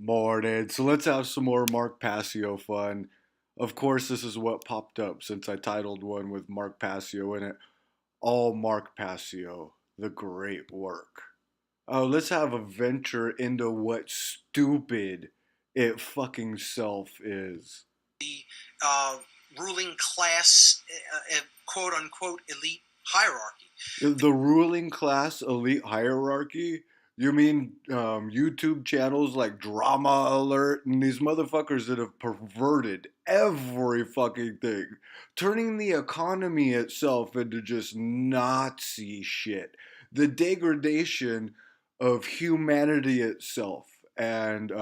Morning. So let's have some more Mark Passio fun. Of course, this is what popped up since I titled one with Mark Passio in it. All Mark Passio, the great work. Oh, let's have a venture into what stupid it fucking self is. The uh, ruling class, quote unquote, elite hierarchy. The ruling class elite hierarchy? You mean YouTube channels like Drama Alert and these motherfuckers that have perverted every fucking thing, turning the economy itself into just Nazi shit, the degradation of humanity itself. And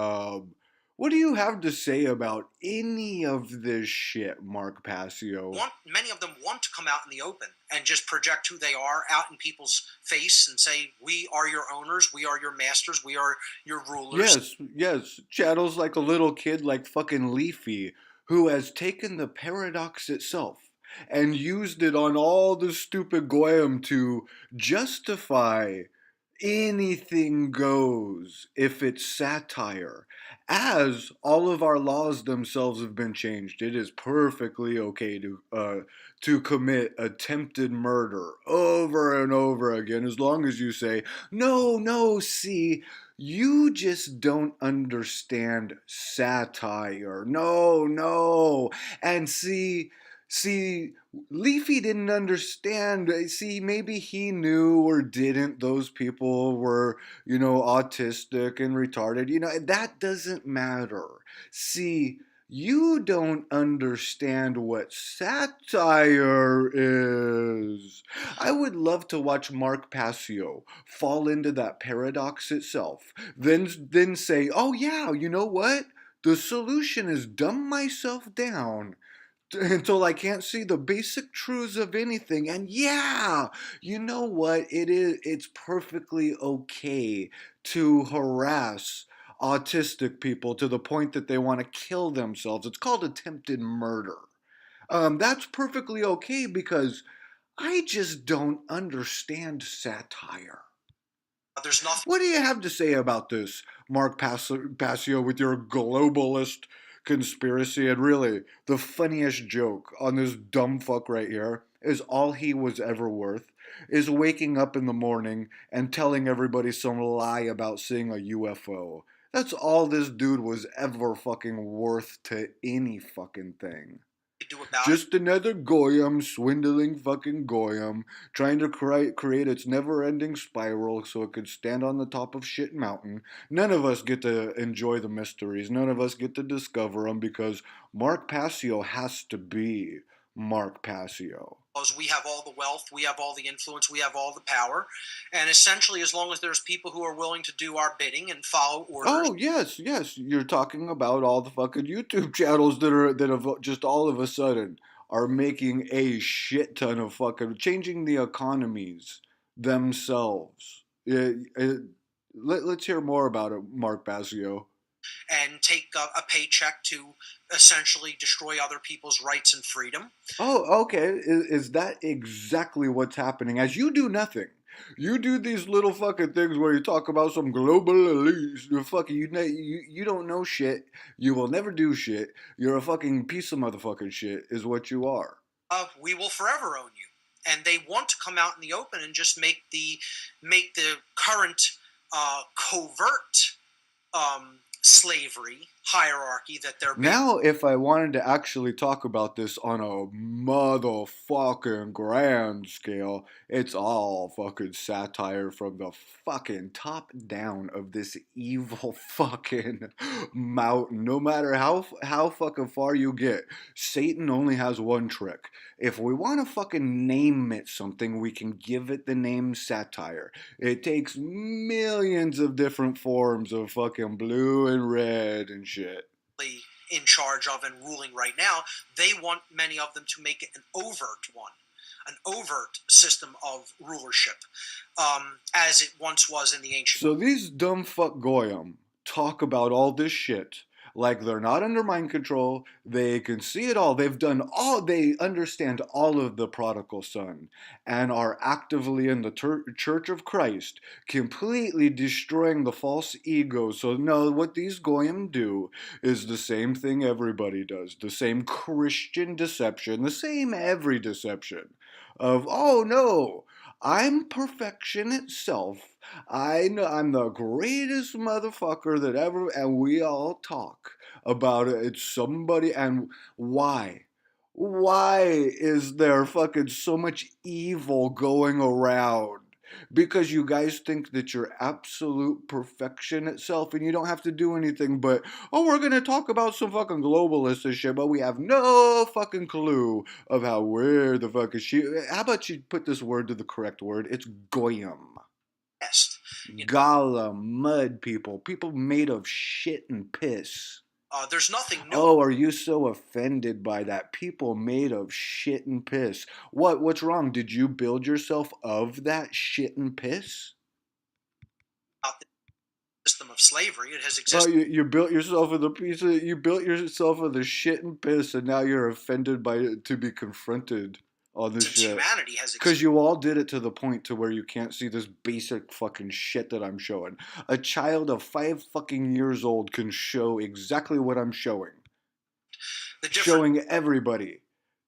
what do you have to say about any of this shit, Mark Passio? Many of them want to come out in the open and just project who they are out in people's face and say, "We are your owners, we are your masters, we are your rulers." Yes, yes. Channels like a little kid like fucking Leafy, who has taken the paradox itself and used it on all the stupid goyim to justify anything goes if it's satire. As all of our laws themselves have been changed, it is perfectly okay to commit attempted murder over and over again, as long as you say, no, no, see, you just don't understand satire. No, no. And see, Leafy didn't understand. See, maybe he knew or didn't. Those people were, autistic and retarded. That doesn't matter. See, you don't understand what satire is. I would love to watch Mark Passio fall into that paradox itself, then say, "Oh yeah, you know what? The solution is dumb myself down until I can't see the basic truths of anything. And yeah, you know what? It's perfectly okay to harass autistic people to the point that they want to kill themselves. It's called attempted murder. That's perfectly okay because I just don't understand satire. There's nothing. What do you have to say about this, Mark Passio, with your globalist conspiracy? And really, the funniest joke on this dumb fuck right here is all he was ever worth is waking up in the morning and telling everybody some lie about seeing a UFO. That's all this dude was ever fucking worth to any fucking thing. To do about it. Just another Goyim, swindling fucking Goyim, trying to create its never ending spiral so it could stand on the top of shit mountain. None of us get to enjoy the mysteries. None of us get to discover them because Mark Passio has to be Mark Passio. Because we have all the wealth, we have all the influence, we have all the power, and essentially, as long as there's people who are willing to do our bidding and follow orders. Oh yes, yes. You're talking about all the fucking YouTube channels that have just all of a sudden are making a shit ton of fucking changing the economies themselves. Let's hear more about it, Mark Basio. And take a paycheck to essentially destroy other people's rights and freedom. Oh, okay. Is that exactly what's happening? As you do nothing. You do these little fucking things where you talk about some global elites. You fucking you don't know shit. You will never do shit. You're a fucking piece of motherfucking shit. Is what you are. We will forever own you. And they want to come out in the open and just make the current covert slavery hierarchy that they're based. Now, if I wanted to actually talk about this on a motherfucking grand scale, it's all fucking satire from the fucking top down of this evil fucking mountain. No matter how fucking far you get, Satan only has one trick. If we want to fucking name it something, we can give it the name satire. It takes millions of different forms of fucking blue and red and shit. In charge of and ruling right now, they want many of them to make it an overt system of rulership, as it once was in the ancient. So these dumb fuck goyim talk about all this shit Like they're not under mind control. They can see it all. They understand all of the prodigal son and are actively in the church of Christ, completely destroying the false ego. So, no, what these goyim do is the same thing everybody does, the same Christian deception, the same every deception of, oh no, I'm perfection itself. I know I'm the greatest motherfucker that ever, and we all talk about it. It's somebody, and why? Why is there fucking so much evil going around? Because you guys think that you're absolute perfection itself and you don't have to do anything but, oh, we're gonna talk about some fucking globalist and shit, but we have no fucking clue of how we're the fucking shit. How about you put this word to the correct word? It's goyim. Best. You know, Gala, mud people, people made of shit and piss. there's nothing new. Oh, are you so offended by that? People made of shit and piss. What's wrong? Did you build yourself of that shit and piss? About the system of slavery. It has Oh, existed you built yourself with a piece of you built yourself with the shit and piss, and now you're offended by to be confronted on this since shit. humanity has Cause existed. you all did it to the point to where you can't see this basic fucking shit that I'm showing. A child of 5 fucking years old can show exactly what I'm showing. The difference Showing everybody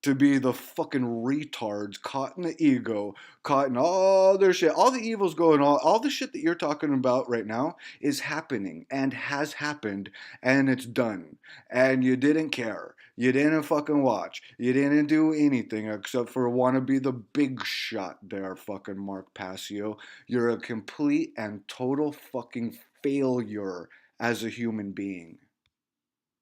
to be the fucking retards caught in the ego, caught in all their shit. All the evil's going on. All the shit that you're talking about right now is happening and has happened and it's done. And you didn't care. You didn't fucking watch. You didn't do anything except for want to be the big shot there, fucking Mark Passio. You're a complete and total fucking failure as a human being.